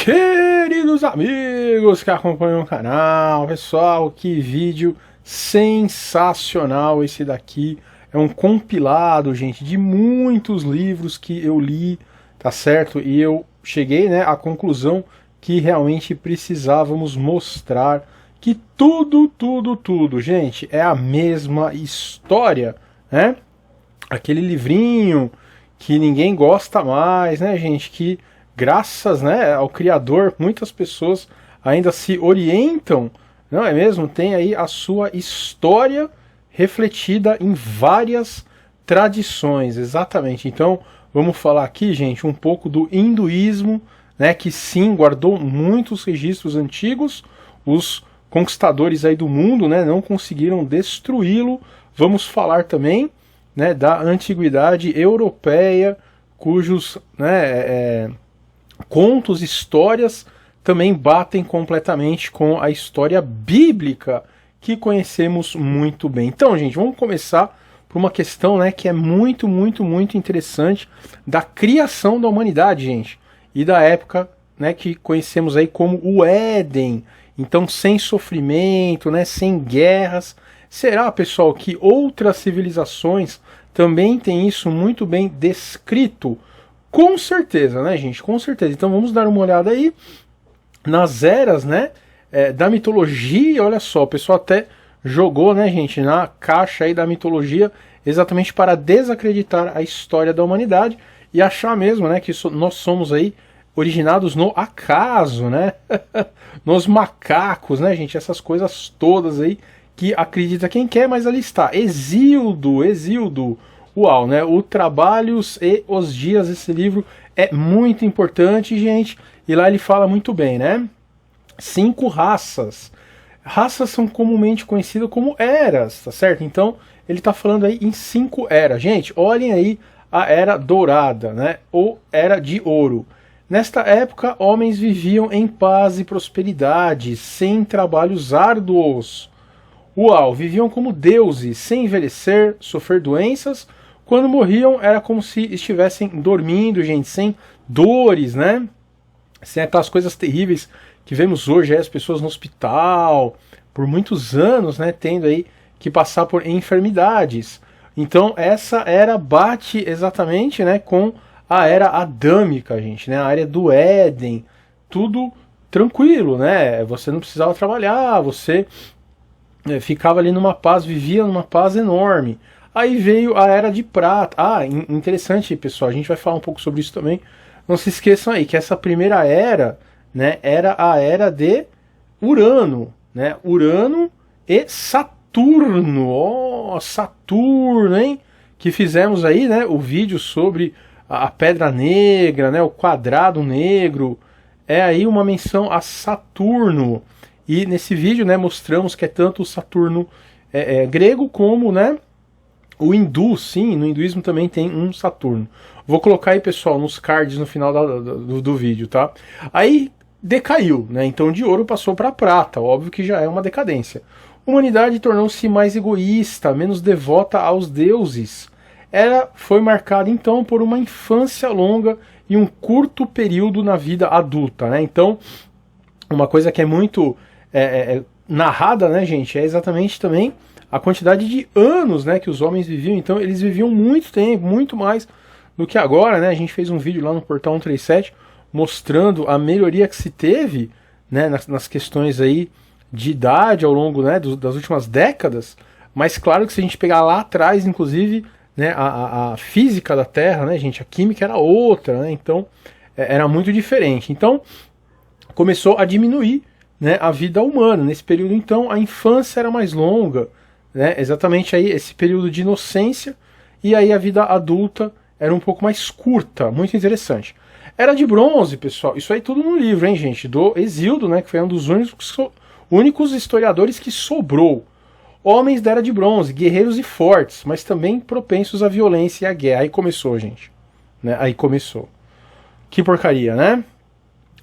Queridos amigos que acompanham o canal, pessoal, que vídeo sensacional esse daqui. É um compilado, gente, de muitos livros que eu li, tá certo? E eu cheguei, né, à conclusão que realmente precisávamos mostrar que tudo, gente, é a mesma história, né? Aquele livrinho que ninguém gosta mais, né, gente, que graças, né, ao Criador, muitas pessoas ainda se orientam, não é mesmo? Tem aí a sua história refletida em várias tradições, exatamente. Então, vamos falar aqui, gente, um pouco do hinduísmo, né, que sim, guardou muitos registros antigos, os conquistadores aí do mundo, né, não conseguiram destruí-lo. Vamos falar também, né, da antiguidade europeia, cujos, né, contos, histórias também batem completamente com a história bíblica que conhecemos muito bem. Então, gente, vamos começar por uma questão, né, que é muito interessante da criação da humanidade, gente, e da época, né, que conhecemos aí como o Éden. Então, sem sofrimento, né, sem guerras. Será, pessoal, que outras civilizações também têm isso muito bem descrito? Com certeza, né, gente? Com certeza. Então vamos dar uma olhada aí nas eras, né, da mitologia. Olha só, o pessoal até jogou, né, gente, na caixa aí da mitologia, exatamente para desacreditar a história da humanidade e achar mesmo, né, que nós somos aí originados no acaso, né? Nos macacos, né, gente? Essas coisas todas aí que acredita quem quer, mas ali está. Exildo. Uau, né? O Trabalhos e os Dias, esse livro é muito importante, gente. E lá ele fala muito bem, né? 5 raças. Raças são comumente conhecidas como eras, tá certo? Então, ele está falando aí em 5 eras. Gente, olhem aí a Era Dourada, né? Ou Era de Ouro. Nesta época, homens viviam em paz e prosperidade, sem trabalhos árduos. Uau, viviam como deuses, sem envelhecer, sofrer doenças. Quando morriam, era como se estivessem dormindo, gente, sem dores, né? Sem aquelas coisas terríveis que vemos hoje, as pessoas no hospital, por muitos anos, né, tendo aí que passar por enfermidades. Então, essa era bate exatamente, né, com a era adâmica, gente, né? A área do Éden, tudo tranquilo, né? Você não precisava trabalhar, você ficava ali numa paz, vivia numa paz enorme. Aí veio a Era de Prata. Ah, interessante, pessoal, a gente vai falar um pouco sobre isso também. Não se esqueçam aí que essa primeira era, né, era a Era de Urano, né? Urano e Saturno. Ó, Saturno, hein? Que fizemos aí, né, o vídeo sobre a Pedra Negra, né, o Quadrado Negro. É aí uma menção a Saturno. E nesse vídeo, né, mostramos que é tanto o Saturno grego como, né, o hindu. Sim, no hinduísmo também tem um Saturno. Vou colocar aí, pessoal, nos cards no final do vídeo, tá? Aí decaiu, né? Então de ouro passou para prata, óbvio que já é uma decadência. A humanidade tornou-se mais egoísta, menos devota aos deuses. Ela foi marcada então por uma infância longa e um curto período na vida adulta, né? Então, uma coisa que é muito narrada, né, gente, é exatamente também a quantidade de anos, né, que os homens viviam. Então, eles viviam muito tempo, muito mais do que agora, né? A gente fez um vídeo lá no Portal 137 mostrando a melhoria que se teve, né, nas questões aí de idade ao longo, né, das últimas décadas. Mas claro que se a gente pegar lá atrás, inclusive, né, a física da Terra, né, gente, a química era outra, né? Então era muito diferente. Então começou a diminuir, né, a vida humana. Nesse período, então, a infância era mais longa, né, exatamente aí esse período de inocência, e aí a vida adulta era um pouco mais curta. Muito interessante. Era de Bronze, pessoal, isso aí tudo no livro, hein, gente, do Exildo, né, que foi um dos únicos historiadores que sobrou. Homens da Era de Bronze, guerreiros e fortes, mas também propensos à violência e à guerra. Aí começou, gente, né? Aí começou. Que porcaria, né?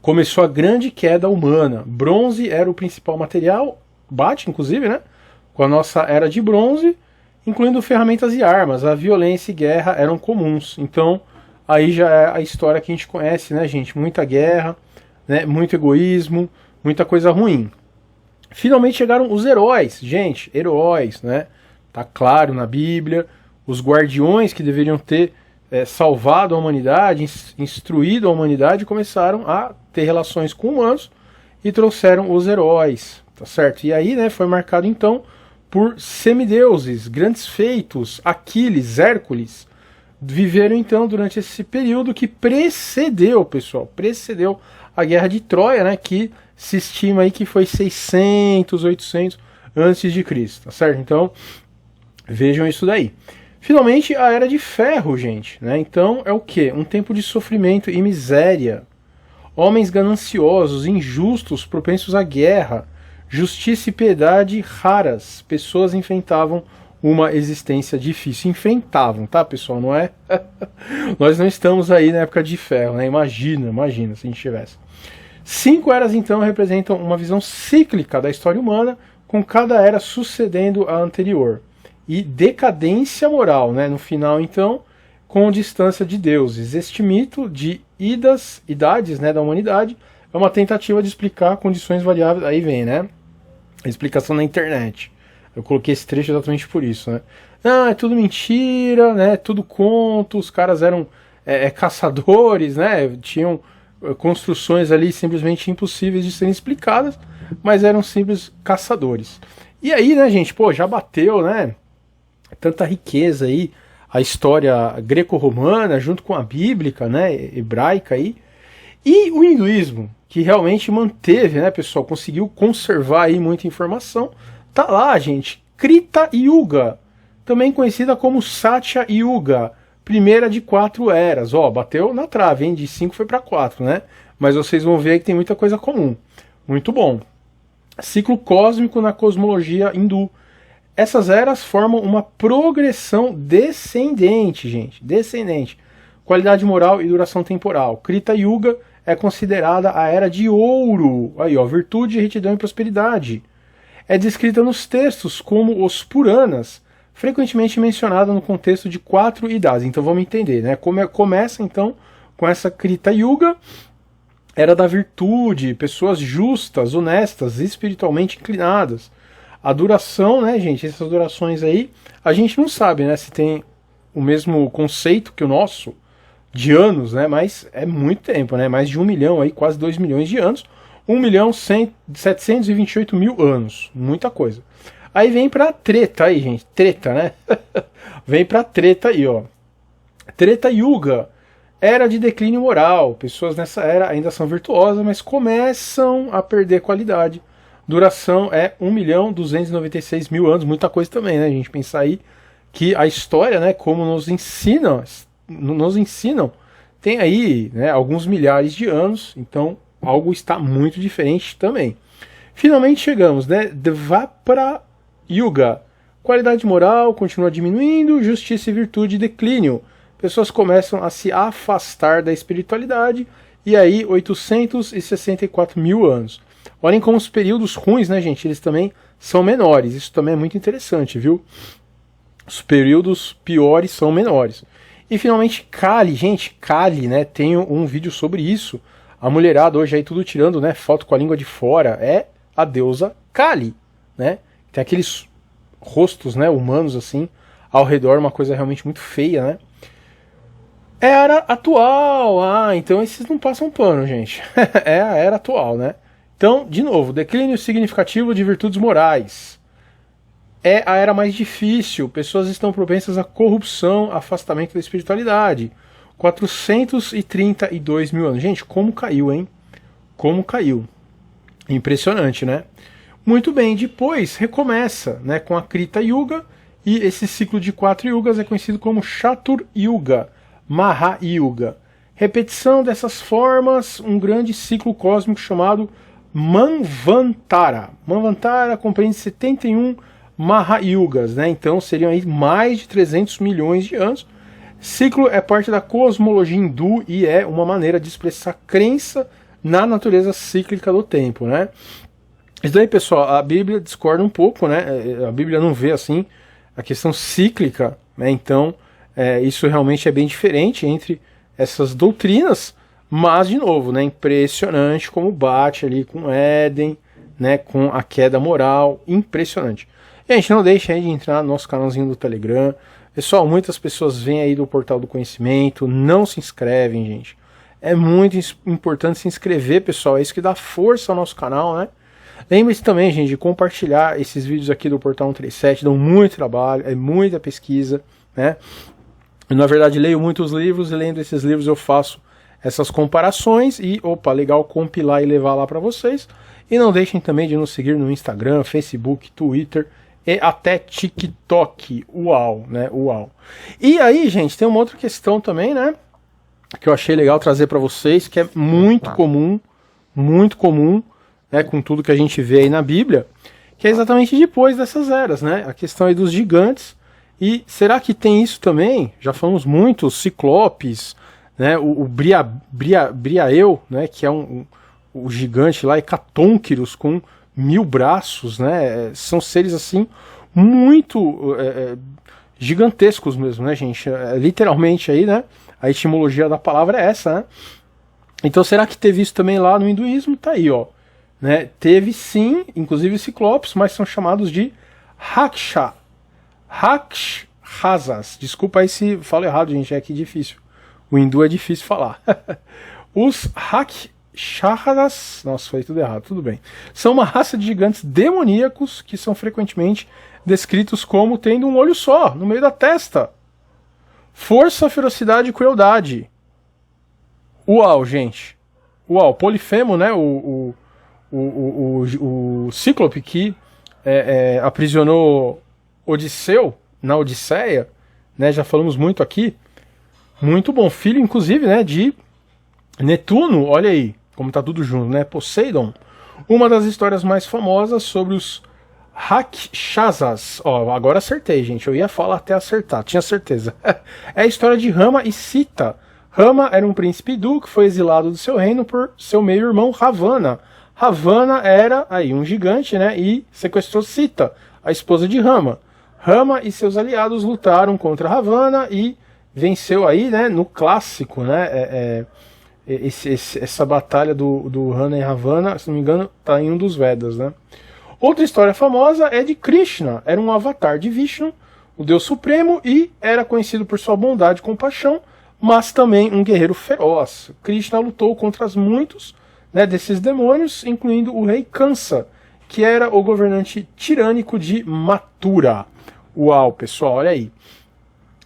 Começou a grande queda humana. Bronze era o principal material, bate inclusive, né, com a nossa Era de Bronze, incluindo ferramentas e armas. A violência e guerra eram comuns. Então, aí já é a história que a gente conhece, né, gente? Muita guerra, né? Muito egoísmo, muita coisa ruim. Finalmente chegaram os heróis, gente, heróis, né? Tá claro na Bíblia, os guardiões que deveriam ter salvado a humanidade, instruído a humanidade, começaram a ter relações com humanos e trouxeram os heróis, tá certo? E aí, né, foi marcado então por semideuses, grandes feitos, Aquiles, Hércules, viveram então durante esse período que precedeu, pessoal, precedeu a Guerra de Troia, né, que se estima aí que foi 600, 800 antes de Cristo, tá certo? Então, vejam isso daí. Finalmente, a Era de Ferro, gente, né? Então, é o quê? Um tempo de sofrimento e miséria. Homens gananciosos, injustos, propensos à guerra, justiça e piedade raras. Pessoas enfrentavam uma existência difícil. Enfrentavam, tá, pessoal? Não é? Nós não estamos aí na época de ferro, né? Imagina se a gente tivesse. 5 eras, então, representam uma visão cíclica da história humana, com cada era sucedendo a anterior. E decadência moral, né? No final, então, com distância de deuses. Este mito de idades, né, da humanidade é uma tentativa de explicar condições variáveis. Aí vem, né? A explicação na internet. Eu coloquei esse trecho exatamente por isso, né? Ah, é tudo mentira, né? Tudo conto, os caras eram caçadores, né? Tinham construções ali simplesmente impossíveis de serem explicadas, mas eram simples caçadores. E aí, né, gente, pô, já bateu, né? Tanta riqueza aí, a história greco-romana junto com a bíblica, né, hebraica aí, e o hinduísmo, que realmente manteve, né, pessoal, conseguiu conservar aí muita informação. Tá lá, gente, Krita Yuga, também conhecida como Satya Yuga, primeira de 4 eras. Ó, bateu na trave, hein, de 5 foi para 4, né? Mas vocês vão ver que tem muita coisa comum. Muito bom. Ciclo cósmico na cosmologia hindu. Essas eras formam uma progressão descendente, gente, descendente. Qualidade moral e duração temporal. Krita Yuga é considerada a era de ouro. Aí, ó, virtude, retidão e prosperidade. É descrita nos textos como os Puranas, frequentemente mencionada no contexto de 4 idades. Então vamos entender, né? Começa então com essa Krita Yuga, era da virtude, pessoas justas, honestas, espiritualmente inclinadas. A duração, né, gente, essas durações aí, a gente não sabe, né, se tem o mesmo conceito que o nosso, de anos, né, mas é muito tempo, né, mais de 1 milhão aí, quase 2 milhões de anos, 1.728.000 anos, muita coisa. Aí vem pra treta aí, gente, treta, né, vem pra treta aí, ó, Treta Yuga, era de declínio moral, pessoas nessa era ainda são virtuosas, mas começam a perder qualidade. Duração é 1.296.000 anos, muita coisa também, né? A gente pensar aí que a história, né, como nos ensinam, tem aí, né, alguns milhares de anos, então algo está muito diferente também. Finalmente chegamos, né? Dvapara Yuga. Qualidade moral continua diminuindo, justiça e virtude declínio. Pessoas começam a se afastar da espiritualidade, e aí 864.000 anos. Olhem como os períodos ruins, né, gente, eles também são menores. Isso também é muito interessante, viu? Os períodos piores são menores. E finalmente Kali, gente, Kali, né? Tenho um vídeo sobre isso. A mulherada hoje aí tudo tirando, né, foto com a língua de fora. É a deusa Kali, né? Tem aqueles rostos, né, humanos assim, ao redor, uma coisa realmente muito feia, né? Era atual. Ah, então esses não passam pano, gente. É a era atual, né? Então, de novo, declínio significativo de virtudes morais. É a era mais difícil, pessoas estão propensas à corrupção, afastamento da espiritualidade. 432.000 anos. Gente, como caiu, hein? Como caiu. Impressionante, né? Muito bem, depois recomeça, né, com a Krita Yuga, e esse ciclo de 4 yugas é conhecido como Chatur Yuga, Maha Yuga. Repetição dessas formas, um grande ciclo cósmico chamado Manvantara. Manvantara compreende 71 Mahayugas, né? Então seriam aí mais de 300 milhões de anos. Ciclo é parte da cosmologia hindu e é uma maneira de expressar crença na natureza cíclica do tempo, né? Isso daí, pessoal, a Bíblia discorda um pouco, né? A Bíblia não vê assim a questão cíclica, né? Então isso realmente é bem diferente entre essas doutrinas. Mas, de novo, né, impressionante como bate ali com Éden, né, com a queda moral, impressionante. Gente, não deixe aí de entrar no nosso canalzinho do Telegram. Pessoal, muitas pessoas vêm aí do Portal do Conhecimento, não se inscrevem, gente. É muito importante se inscrever, pessoal, é isso que dá força ao nosso canal, né? Lembre-se também, gente, de compartilhar esses vídeos aqui do Portal 137, dão muito trabalho, é muita pesquisa, né? Eu, na verdade, leio muitos livros e lendo esses livros eu faço essas comparações e, opa, legal compilar e levar lá para vocês. E não deixem também de nos seguir no Instagram, Facebook, Twitter e até TikTok. Uau, né? Uau. E aí, gente, tem uma outra questão também, né? Que eu achei legal trazer para vocês, que é muito comum, né, com tudo que a gente vê aí na Bíblia, que é exatamente depois dessas eras, né? A questão aí dos gigantes. E será que tem isso também? Já falamos muito, os ciclopes, né? O Briaeu, né? Que é o gigante lá, Hecatonqueros, com 1000 braços, né? São seres assim muito gigantescos mesmo, né, gente? Literalmente aí, né? A etimologia da palavra é essa, né? Então será que teve isso também lá no hinduísmo? Tá aí, ó. Né? Teve sim, inclusive ciclopes, mas são chamados de Rakshasas. Desculpa aí se falo errado, gente, é aqui difícil. O hindu é difícil falar. Os Rakshasas, nossa, foi tudo errado, tudo bem. São uma raça de gigantes demoníacos que são frequentemente descritos como tendo um olho só, no meio da testa. Força, ferocidade e crueldade. Uau, gente. Uau, Polifemo, né? O Cíclope que aprisionou Odisseu na Odisseia, né? Já falamos muito aqui. Muito bom. Filho, inclusive, né? De Netuno. Olha aí, como tá tudo junto, né? Poseidon. Uma das histórias mais famosas sobre os Rakshasas. Ó, agora acertei, gente. Eu ia falar até acertar, tinha certeza. É a história de Rama e Sita. Rama era um príncipe hindu que foi exilado do seu reino por seu meio-irmão Ravana. Ravana era aí um gigante, né? E sequestrou Sita, a esposa de Rama. Rama e seus aliados lutaram contra Ravana e venceu aí, né? No clássico, né? Essa batalha do Rama e Ravana, se não me engano, tá em um dos Vedas, né? Outra história famosa é de Krishna. Era um avatar de Vishnu, o Deus Supremo, e era conhecido por sua bondade e compaixão, mas também um guerreiro feroz. Krishna lutou contra muitos, né, desses demônios, incluindo o rei Kansa, que era o governante tirânico de Mathura. Uau, pessoal, olha aí.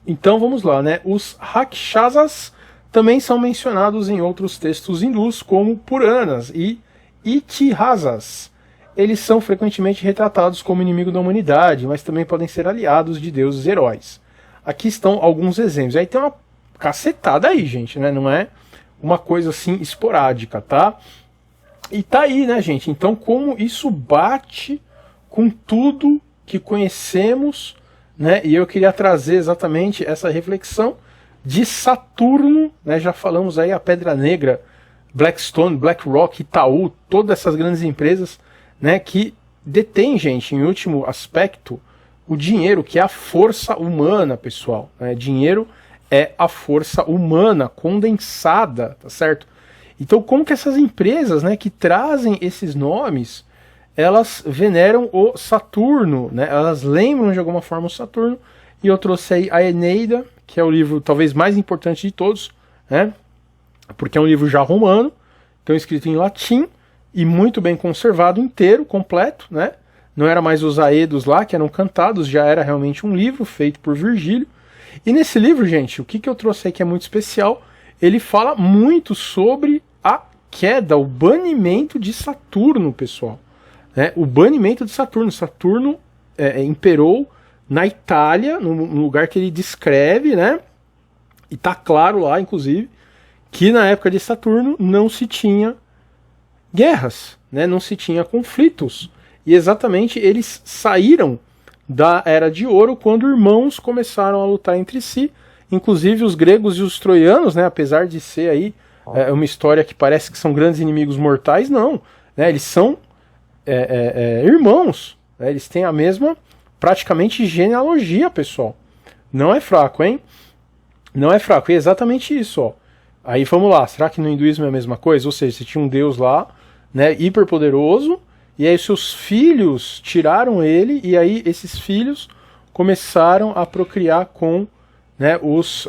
Então vamos lá, né? Os Rakshasas também são mencionados em outros textos hindus, como Puranas e Itihasas. Eles são frequentemente retratados como inimigo da humanidade, mas também podem ser aliados de deuses heróis. Aqui estão alguns exemplos. Aí tem uma cacetada aí, gente, né? Não é uma coisa assim esporádica, tá? E tá aí, né, gente? Então, como isso bate com tudo que conhecemos, né? E eu queria trazer exatamente essa reflexão de Saturno, né? Já falamos aí a Pedra Negra, Blackstone, BlackRock, Itaú, todas essas grandes empresas, né, que detém, gente, em último aspecto, o dinheiro, que é a força humana, pessoal. Né? Dinheiro é a força humana condensada, tá certo? Então, como que essas empresas, né, que trazem esses nomes, elas veneram o Saturno, né? Elas lembram de alguma forma o Saturno, e eu trouxe aí a Eneida, que é o livro talvez mais importante de todos, né? Porque é um livro já romano, então escrito em latim, e muito bem conservado inteiro, completo, né? Não era mais os aedos lá, que eram cantados, já era realmente um livro feito por Virgílio. E nesse livro, gente, o que eu trouxe aí que é muito especial, ele fala muito sobre a queda, o banimento de Saturno, pessoal. Né? O banimento de Saturno. Saturno imperou na Itália, no lugar que ele descreve, né? E tá claro lá, inclusive, que na época de Saturno não se tinha guerras, né? Não se tinha conflitos. E exatamente eles saíram da Era de Ouro quando irmãos começaram a lutar entre si, inclusive os gregos e os troianos, né? Apesar de ser aí uma história que parece que são grandes inimigos mortais, não. Né? Eles são irmãos, né? Eles têm a mesma, praticamente, genealogia, pessoal. Não é fraco, hein? Não é fraco. E é exatamente isso, ó. Aí vamos lá, será que no hinduísmo é a mesma coisa? Ou seja, você tinha um deus lá, né, hiperpoderoso, e aí seus filhos tiraram ele, e aí esses filhos começaram a procriar com, né, os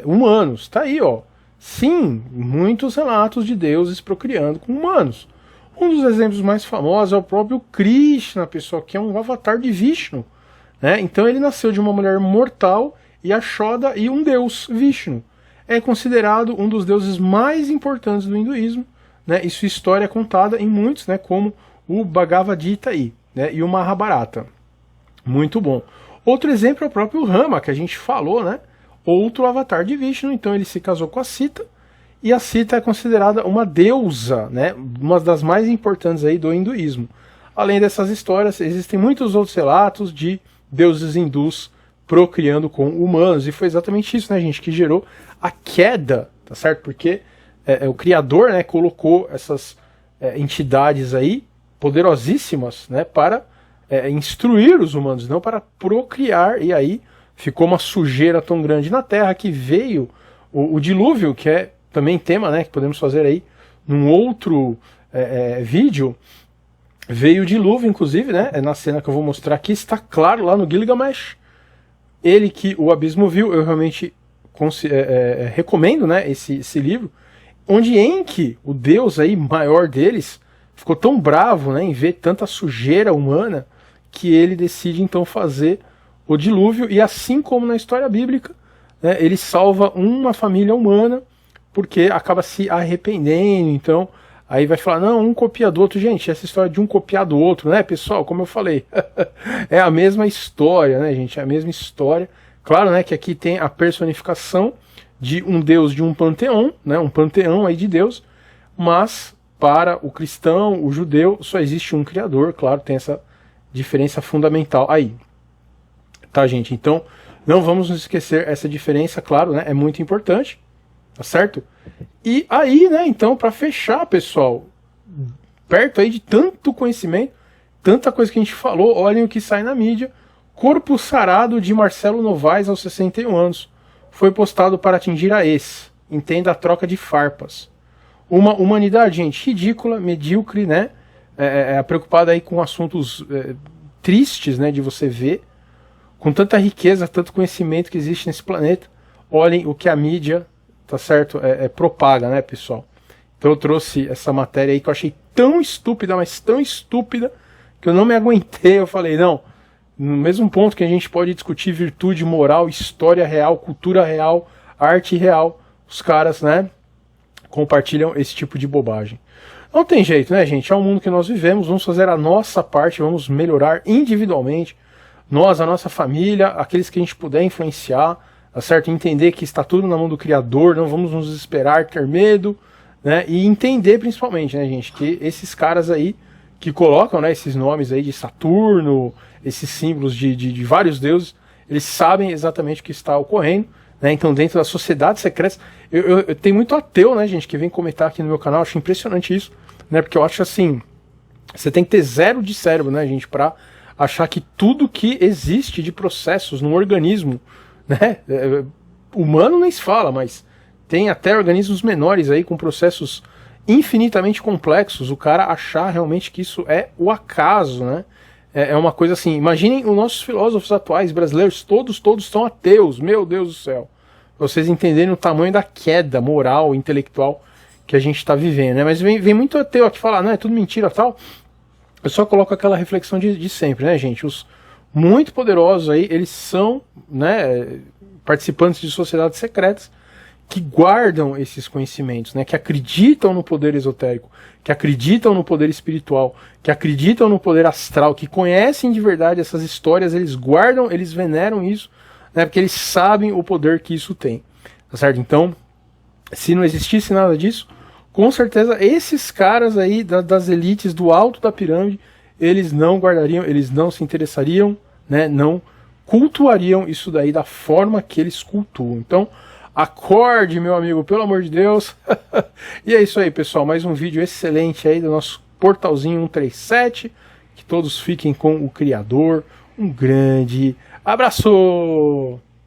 humanos. Tá aí, ó. Sim, muitos relatos de deuses procriando com humanos. Um dos exemplos mais famosos é o próprio Krishna, pessoal, que é um avatar de Vishnu, né? Então ele nasceu de uma mulher mortal, Yashoda, e um deus, Vishnu. É considerado um dos deuses mais importantes do hinduísmo, né? E sua história é contada em muitos, né, como o Bhagavad Gita aí, né, e o Mahabharata. Muito bom. Outro exemplo é o próprio Rama, que a gente falou, né? Outro avatar de Vishnu. Então ele se casou com a Sita, e a Sita é considerada uma deusa, né, uma das mais importantes aí do hinduísmo. Além dessas histórias, existem muitos outros relatos de deuses hindus procriando com humanos, e foi exatamente isso, né, gente, que gerou a queda, tá certo? Porque o Criador, né, colocou essas entidades aí, poderosíssimas, né, para instruir os humanos, não para procriar, e aí ficou uma sujeira tão grande na Terra que veio o dilúvio, que é também tema, né, que podemos fazer aí num outro vídeo. Veio o dilúvio, inclusive, né, na cena que eu vou mostrar aqui, está claro lá no Gilgamesh, ele que o abismo viu. Eu realmente recomendo, né, esse livro, onde Enki, o deus aí maior deles, ficou tão bravo, né, em ver tanta sujeira humana, que ele decide então fazer o dilúvio, e assim como na história bíblica, né, ele salva uma família humana, porque acaba se arrependendo. Então aí vai falar, não, um copia do outro. Gente, essa história de um copiar do outro, né, pessoal, como eu falei, é a mesma história, né, gente, é a mesma história. Claro, né, que aqui tem a personificação de um deus de um panteão, né, um panteão aí de Deus, mas para o cristão, o judeu, só existe um criador. Claro, tem essa diferença fundamental aí. Tá, gente? Então, não vamos nos esquecer essa diferença, claro, né, é muito importante. Tá certo? E aí, né, então, para fechar, pessoal, perto aí de tanto conhecimento, tanta coisa que a gente falou, olhem o que sai na mídia. Corpo sarado de Marcelo Novaes aos 61 anos. Foi postado para atingir a ex. Entenda a troca de farpas. Uma humanidade, gente, ridícula, medíocre, né? Preocupada aí com assuntos tristes, né, de você ver. Com tanta riqueza, tanto conhecimento que existe nesse planeta. Olhem o que a mídia, tá certo, propaga, né, pessoal? Então eu trouxe essa matéria aí que eu achei tão estúpida, mas tão estúpida, que eu não me aguentei. Eu falei, não, no mesmo ponto que a gente pode discutir virtude, moral, história real, cultura real, arte real, os caras, né, compartilham esse tipo de bobagem. Não tem jeito, né, gente? É o mundo que nós vivemos, vamos fazer a nossa parte, vamos melhorar individualmente, nós, a nossa família, aqueles que a gente puder influenciar, tá certo? Entender que está tudo na mão do Criador, não vamos nos desesperar, ter medo, né? E entender principalmente, né, gente, que esses caras aí que colocam, né, esses nomes aí de Saturno, esses símbolos de vários deuses, eles sabem exatamente o que está ocorrendo, né? Então, dentro das sociedades secretas, eu tenho muito ateu, né, gente, que vem comentar aqui no meu canal. Acho impressionante isso, né? Porque eu acho assim, você tem que ter zero de cérebro, né, gente, para achar que tudo que existe de processos no organismo, né, humano nem se fala, mas tem até organismos menores aí com processos infinitamente complexos, o cara achar realmente que isso é o acaso, né? É uma coisa assim, imaginem os nossos filósofos atuais brasileiros, todos são ateus, meu Deus do céu. Pra vocês entenderem o tamanho da queda moral, intelectual que a gente está vivendo, né? Mas vem muito ateu aqui falar, não, é tudo mentira e tal. Eu só coloco aquela reflexão de sempre, né, gente? Os muito poderosos aí, eles são, né, participantes de sociedades secretas que guardam esses conhecimentos, né, que acreditam no poder esotérico, que acreditam no poder espiritual, que acreditam no poder astral, que conhecem de verdade essas histórias, eles guardam, eles veneram isso, né, porque eles sabem o poder que isso tem, tá certo? Então, se não existisse nada disso, com certeza esses caras aí das elites do alto da pirâmide, eles não guardariam, eles não se interessariam, né, não cultuariam isso daí da forma que eles cultuam. Então, acorde, meu amigo, pelo amor de Deus. E é isso aí, pessoal, mais um vídeo excelente aí do nosso portalzinho 137, que todos fiquem com o Criador. Um grande abraço!